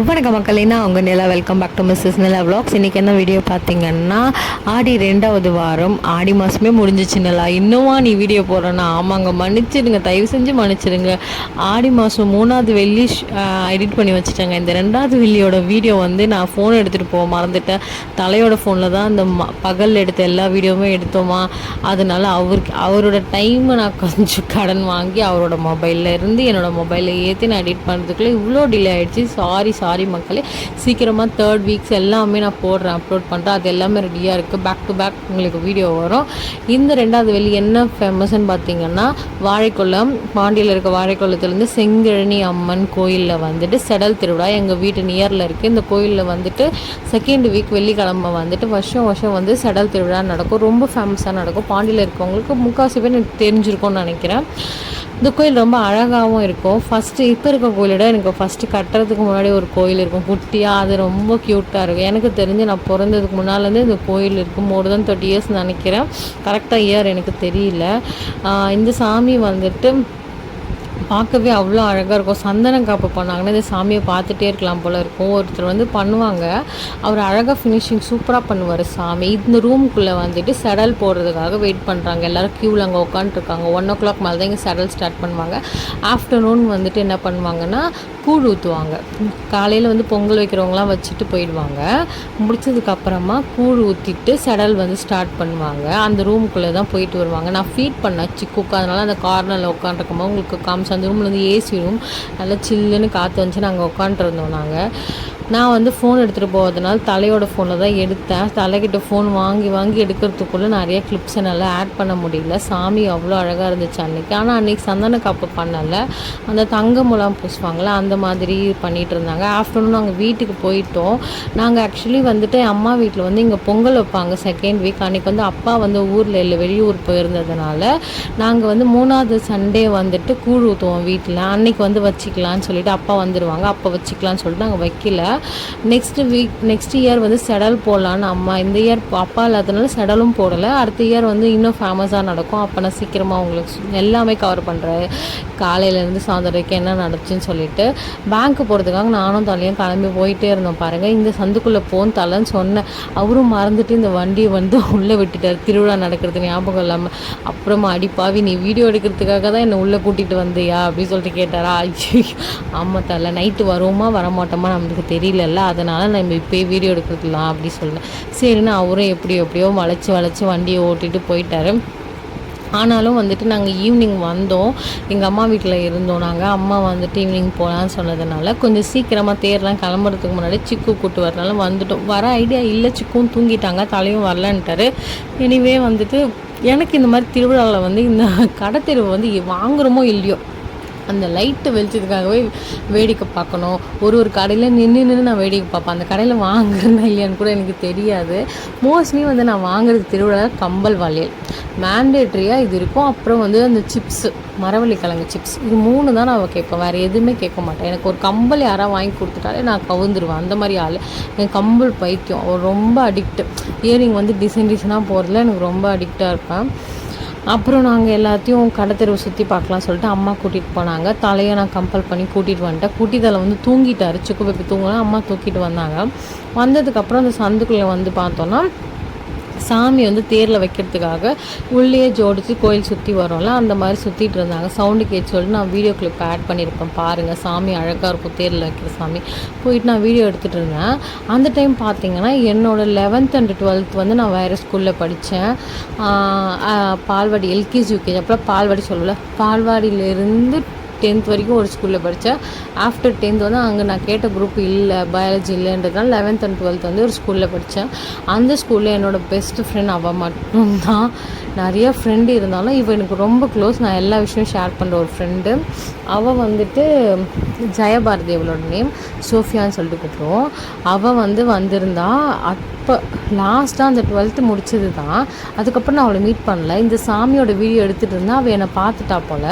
வணக்கம் மக்களே, நான் உங்கள் Nila. Welcome back to Mrs Nila vlogs. இன்றைக்கி என்ன வீடியோ பார்த்தீங்கன்னா, ஆடி 2வது வாரம். ஆடி மாதமே முடிஞ்சிச்சு நிலா, இன்னுமா நீ வீடியோ போடுறேன்னா? ஆமாங்க, மன்னிச்சிடுங்க, தயவு செஞ்சு மன்னிச்சிடுங்க. ஆடி மாதம் 3வது வெள்ளி எடிட் பண்ணி வச்சுட்டேங்க. இந்த 2வது வெள்ளியோட வீடியோ வந்து நான் ஃபோன் எடுத்துகிட்டு போக மறந்துட்டேன். தலையோட ஃபோனில் தான் இந்த பகல் எடுத்த எல்லா வீடியோவுமே எடுத்தோமா, அதனால் அவரோட டைமை நான் கொஞ்சம் கடன் வாங்கி அவரோட மொபைலில் இருந்து என்னோடய மொபைலில் ஏற்றி நான் எடிட் பண்ணுறதுக்குள்ளே இவ்வளோ டிலே ஆகிடுச்சு. சாரி மக்களே. சீக்கிரமாக 3rd வீக்ஸ் எல்லாமே நான் போடுறேன், அப்லோட் பண்ணுறேன். அது எல்லாமே ரெடியாக இருக்குது. பேக் டு பேக் உங்களுக்கு வீடியோ வரும். இந்த 2வது வெள்ளி என்ன ஃபேமஸ்ன்னு பார்த்தீங்கன்னா, வாழைக்குளம், பாண்டியில் இருக்க வாழைக்குளத்துலேருந்து செங்கிழனி அம்மன் கோயிலில் வந்துட்டு செடல் திருவிழா எங்கள் வீட்டு நியரில் இருக்குது. இந்த கோயிலில் வந்துட்டு 2nd வீக் வெள்ளிக்கிழமை வந்துட்டு வருஷம் வந்து செடல் திருவிழா நடக்கும். ரொம்ப ஃபேமஸாக நடக்கும். பாண்டியில் இருக்கவங்களுக்கு முக்கால்வாசி பேர் எனக்கு தெரிஞ்சிருக்கும்னு நினைக்கிறேன். இந்த கோயில் ரொம்ப அழகாகவும் இருக்கும். இப்போ இருக்க கோயிலோட எனக்கு ஃபஸ்ட்டு கட்டுறதுக்கு முன்னாடி ஒரு கோயில் இருக்கும் குட்டியாக, அது ரொம்ப க்யூட்டாக இருக்கும். எனக்கு தெரிஞ்சு நான் பிறந்ததுக்கு முன்னாலேருந்து இந்த கோயில் இருக்கும். மோர் தென் 30 இயர்ஸ் நினைக்கிறேன். கரெக்டாக இயர் எனக்கு தெரியல. இந்த சாமி வந்துட்டு பார்க்கவே அவ்வளோ அழகாக இருக்கும். சந்தன காப்பு பண்ணாங்கன்னா இந்த சாமியை பார்த்துட்டே இருக்கலாம் போல் இருக்கும். ஒருத்தர் வந்து பண்ணுவாங்க, அவர் அழகாக ஃபினிஷிங் சூப்பராக பண்ணுவார் சாமி. இந்த ரூமுக்குள்ளே வந்துட்டு செடல் போடுறதுக்காக வெயிட் பண்ணுறாங்க. எல்லோரும் க்யூவில் அங்கே உட்காந்துருக்காங்க. 1 o'clock மேலே தான் இங்கே செடல் ஸ்டார்ட் பண்ணுவாங்க. ஆஃப்டர்நூன் வந்துட்டு என்ன பண்ணுவாங்கன்னா, கூழ் ஊற்றுவாங்க. காலையில் வந்து பொங்கல் வைக்கிறவங்களாம் வச்சுட்டு போயிடுவாங்க. முடிச்சதுக்கப்புறமா கூழ் ஊற்றிட்டு செடல் வந்து ஸ்டார்ட் பண்ணுவாங்க. அந்த ரூமுக்குள்ளே தான் போயிட்டு வருவாங்க. நான் ஃபீட் பண்ணேன் சிக்குக்கு, அதனால் அந்த கார்னரில் உட்காந்துருக்கும்போது உங்களுக்கு காமிச்சு. அந்த ரூமில் வந்து ஏசி ரூம், நல்லா சில்லுன்னு காற்று வந்துச்சு. நாங்கள் உட்காண்ட்ருந்தோம். நான் வந்து ஃபோன் எடுத்துகிட்டு போவதுனால தலையோட ஃபோனில் தான் எடுத்தேன். தலைக்கிட்ட ஃபோன் வாங்கி எடுக்கிறதுக்குள்ளே நிறைய கிளிப்ஸை நல்லா ஆட் பண்ண முடியல. சாமி அவ்வளோ அழகாக இருந்துச்சு அன்றைக்கி. ஆனால் அன்றைக்கி சந்தன காப்பு பண்ணலை, அந்த தங்க முலாம் பூசுவாங்களே அந்த மாதிரி பண்ணிகிட்டு இருந்தாங்க. ஆஃப்டர்நூன் நாங்கள் வீட்டுக்கு போயிட்டோம். நாங்கள் ஆக்சுவலி வந்துட்டு அம்மா வீட்டில் வந்து இங்கே பொங்கல் வைப்பாங்க 2nd வீக். அன்றைக்கி வந்து அப்பா வந்து ஊரில் இல்லை, வெளியூர் போயிருந்ததுனால நாங்கள் வந்து 3வது சண்டே வந்துட்டு கூழ் ஊற்றுவோம் வீட்டில். அன்றைக்கி வந்து வச்சுக்கலான்னு சொல்லிவிட்டு அப்பா வந்துடுவாங்க, அப்போ வச்சுக்கலான்னு சொல்லிட்டு நாங்கள் வைக்கல. நெக்ஸ்ட் இயர் வந்து செடல் போடலான்னு அம்மா. இந்த இயர் அப்பா இல்லாதனால செடலும் போடலை. அடுத்த இயர் வந்து இன்னும் ஃபேமஸாக நடக்கும். அப்போ நான் சீக்கிரமாக உங்களுக்கு எல்லாமே கவர் பண்ணுறேன், காலையிலேருந்து சாயந்தரம் என்ன நடந்துச்சுன்னு சொல்லிட்டு. பேங்க்கு போகிறதுக்காக நானும் தலையும் கிளம்பி போயிட்டே இருந்தோம். பாருங்கள், இந்த சந்துக்குள்ளே தலைன்னு சொன்னேன். அவரும் மறந்துட்டு இந்த வண்டியை வந்து உள்ளே விட்டுட்டார். திருவிழா நடக்கிறது ஞாபகம் இல்லாமல். அப்புறமா அடிப்பாவி, நீ வீடியோ எடுக்கிறதுக்காக தான் என்னை உள்ளே கூட்டிகிட்டு வந்தியா அப்படின்னு சொல்லிட்டு கேட்டாரா. ஆமாம் தலை, நைட்டு வருவோமா வரமாட்டோமா நம்மளுக்கு தெரியலல்ல, அதனால் நம்ம இப்போயே வீடியோ எடுக்கலாம் அப்படி சொன்னேன். சரின்னு அவரும் எப்படியோ வளைச்சி வண்டியை ஓட்டிகிட்டு போயிட்டாரு. ஆனாலும் வந்துட்டு நாங்கள் ஈவினிங் வந்தோம். எங்கள் அம்மா வீட்டில் இருந்தோம். அம்மா வந்துட்டு ஈவினிங் போகலான்னு சொன்னதுனால கொஞ்சம் சீக்கிரமாக தேர்லாம் கிளம்புறதுக்கு முன்னாடி சிக்கு கூட்டு வரனால வந்துட்டோம். வர ஐடியா இல்லை, சிக்கும் தூங்கிட்டாங்க, தலையும் வரலன்ட்டாரு. எனிவே வந்துட்டு எனக்கு இந்த மாதிரி திருவிழாவில் வந்து இந்த கடைத்தெருவை வந்து வாங்குகிறோமோ இல்லையோ, அந்த லைட்டு வெளிச்சதுக்காகவே வேடிக்கை பார்க்கணும். ஒரு கடையில் நின்று நான் வேடிக்கை பார்ப்பேன். அந்த கடையில் வாங்குறேன்னா இல்லையான்னு கூட எனக்கு தெரியாது. மோஸ்ட்லி வந்து நான் வாங்குறது திருவிழா கம்பல் வளையல் மேண்டேட்ரியாக இது இருக்கும். அப்புறம் வந்து அந்த சிப்ஸு, மரவள்ளி கிழங்கு சிப்ஸ், இது 3 தான் நான் கேட்பேன், வேறு எதுவுமே கேட்க மாட்டேன். எனக்கு ஒரு கம்பல் யாராவது வாங்கி கொடுத்துட்டாலே நான் கவுந்துருவேன். அந்த மாதிரி ஆள். எனக்கு கம்பல் பைத்தியம், ரொம்ப அடிக்ட்டு. இயரிங் வந்து டிசைனாக போகிறதுல எனக்கு ரொம்ப அடிக்டாக இருப்பேன். அப்புறம் நாங்கள் எல்லாத்தையும் கடத்தெருவை சுற்றி பார்க்கலாம் சொல்லிட்டு அம்மா கூட்டிகிட்டு போனாங்க. தலையை நான் கம்பல் பண்ணி கூட்டிகிட்டு வந்துட்டேன். குட்டித்தலை வந்து தூங்கிட்டார். சிக்கு பேப்பி தூங்கினா அம்மா தூக்கிட்டு வந்தாங்க. வந்ததுக்கப்புறம் அந்த சந்துக்குள்ளே வந்து பார்த்தோன்னா, சாமி வந்து தேரில் வைக்கிறதுக்காக உள்ளே ஜோடித்து கோயில் சுற்றி வரோம்ல, அந்த மாதிரி சுற்றிட்டு இருந்தாங்க. சவுண்டு கேட்டு சொல்லிட்டு நான் வீடியோ கிளிப் ஆட் பண்ணியிருப்பேன் பாருங்கள். சாமி அழகாக இருக்கும், தேரில் வைக்கிற சாமி. போயிட்டு நான் வீடியோ எடுத்துகிட்டு இருந்தேன். அந்த டைம் பார்த்திங்கன்னா என்னோடய 11th and 12th வந்து நான் வேறு ஸ்கூலில் படித்தேன். பால்வாடி, எல்கேஜி யூகேஜி. அப்புறம் பால்வாடி சொல்லலை, பால்வாடியிலேருந்து 10th வரைக்கும் ஒரு ஸ்கூலில் படித்தேன். ஆஃப்டர் 10th வந்து அங்கே நான் கேட்ட குரூப் இல்லை, பயாலஜி இல்லைன்றதுனால 11th and 12th வந்து ஒரு ஸ்கூலில் படித்தேன். அந்த ஸ்கூலில் என்னோடய பெஸ்ட் ஃப்ரெண்ட் அவள் மட்டும்தான். நிறைய ஃப்ரெண்டு இருந்தாலும் இவள் எனக்கு ரொம்ப க்ளோஸ். நான் எல்லா விஷயமும் ஷேர் பண்ணுற ஒரு ஃப்ரெண்டு. அவள் வந்துட்டு ஜெயபாரதி, அவளோட நேம் சோஃபியான்னு சொல்லிட்டு கூப்பிடுவோம். அவள் வந்து வந்திருந்தா. இப்போ லாஸ்ட்டாக அந்த 12th முடிச்சது தான். அதுக்கப்புறம் நான் அவளை மீட் பண்ணல. இந்த சாமியோட வீடியோ எடுத்துகிட்டு இருந்தால் அவள் என்னை பார்த்துட்டா போல்,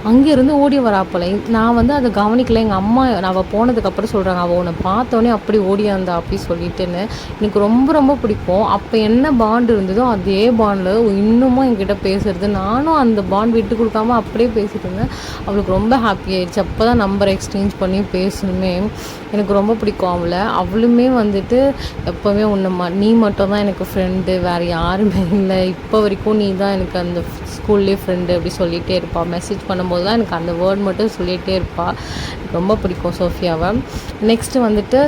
அங்கேருந்து ஓடி வரா போல். நான் வந்து அதை கவனிக்கல. எங்கள் அம்மா அவள் போனதுக்கப்புறம் சொல்கிறாங்க, அவள் உன்னை பார்த்தோன்னே அப்படி ஓடியாந்தா அப்படி சொல்லிட்டுன்னு. எனக்கு ரொம்ப ரொம்ப பிடிக்கும். அப்போ என்ன பாண்ட் இருந்ததோ அதே பாண்டில் இன்னமும் என்கிட்ட பேசுறது. நானும் அந்த பாண்ட் விட்டு கொடுக்காம அப்படியே பேசிட்டு இருந்தேன். அவளுக்கு ரொம்ப ஹாப்பி ஆயிடுச்சு. அப்போ தான் நம்பர் எக்ஸ்சேஞ்ச் பண்ணி பேசணுமே. எனக்கு ரொம்ப பிடிக்கும் அவளை. அவளுமே வந்துட்டு எப்போவுமே நீ மட்டும் தான் எனக்கு ஃப்ரெண்டு, வேறு யாருமே இல்லை, இப்போ வரைக்கும் நீ தான் எனக்கு அந்த ஸ்கூல்லேயே ஃப்ரெண்டு அப்படி சொல்லிகிட்டே இருப்பாள். மெசேஜ் பண்ணும்போது தான் எனக்கு அந்த வேர்ட் மட்டும் சொல்லிகிட்டே இருப்பாள். ரொம்ப பிடிக்கும் சோஃபியாவை. நெக்ஸ்ட்டு வந்துட்டு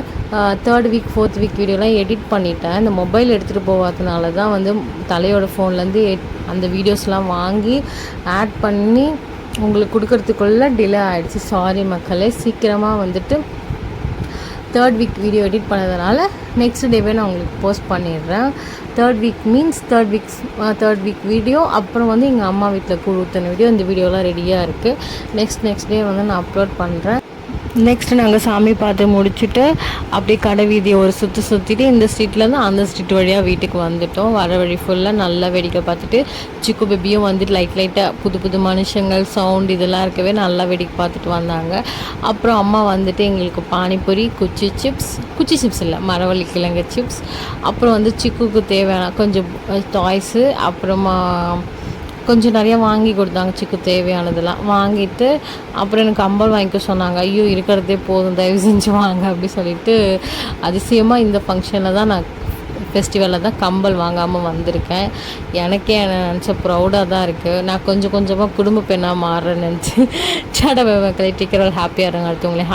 3rd வீக் 4th வீக் வீடியோலாம் எடிட் பண்ணிட்டேன். இந்த மொபைல் எடுத்துகிட்டு போகாதனால தான் வந்து தலையோட ஃபோன்லேருந்து அந்த வீடியோஸ்லாம் வாங்கி ஆட் பண்ணி உங்களுக்கு கொடுக்கறதுக்குள்ளே டிலே ஆகிடுச்சு. சாரி மக்களே. சீக்கிரமாக வந்துட்டு 3rd வீக் வீடியோ எடிட் பண்ணதுனால நெக்ஸ்ட் டேவே நான் உங்களுக்கு போஸ்ட் பண்ணிடுறேன். 3rd week means 3rd week video. அப்புறம் வந்து எங்கள் அம்மா வீட்டில் கூழ் ஊற்றின வீடியோ. இந்த வீடியோலாம் ரெடியாக இருக்குது. நெக்ஸ்ட் டே வந்து நான் அப்லோட் பண்ணுறேன். நெக்ஸ்ட்டு நாங்கள் சாமி பார்த்து முடிச்சுட்டு அப்படியே கடை வீதியை ஒரு சுற்றிட்டு இந்த ஸ்ட்ரீட்லேருந்து அந்த ஸ்ட்ரீட் வழியாக வீட்டுக்கு வந்துவிட்டோம். வர வழி ஃபுல்லாக நல்லா வேடிக்கை பார்த்துட்டு சிக்கு பேபியும் வந்துட்டு லைட்டாக புது மனுஷங்கள் சவுண்ட் இதெல்லாம் இருக்கவே நல்லா வேடிக்கை பார்த்துட்டு வந்தாங்க. அப்புறம் அம்மா வந்துட்டு எங்களுக்கு பானிபூரி, குச்சி சிப்ஸ் இல்லை, மரவள்ளி கிழங்கு சிப்ஸ், அப்புறம் வந்து சிக்குக்கு தேவையான கொஞ்சம் டாய்ஸு, அப்புறமா கொஞ்சம் நிறையா வாங்கி கொடுத்தாங்க. சிக்கு தேவையானதெல்லாம் வாங்கிட்டு அப்புறம் எனக்கு கம்பல் வாங்கிக்க சொன்னாங்க. ஐயோ இருக்கிறதே போதும், தயவு செஞ்சு வாங்க அப்படி சொல்லிட்டு அதிசயமாக இந்த ஃபங்க்ஷனில் தான் நான் ஃபெஸ்டிவலில் தான் கம்பல் வாங்காமல் வந்திருக்கேன். எனக்கே நினச்ச ப்ரௌடாக தான் இருக்குது. நான் கொஞ்சமாக குடும்ப பெண்ணாக மாறுறேன்னு நினச்சி சடவை கலெக்டிக்கிறவள் ஹாப்பியாக இருங்க. அடுத்தவங்களே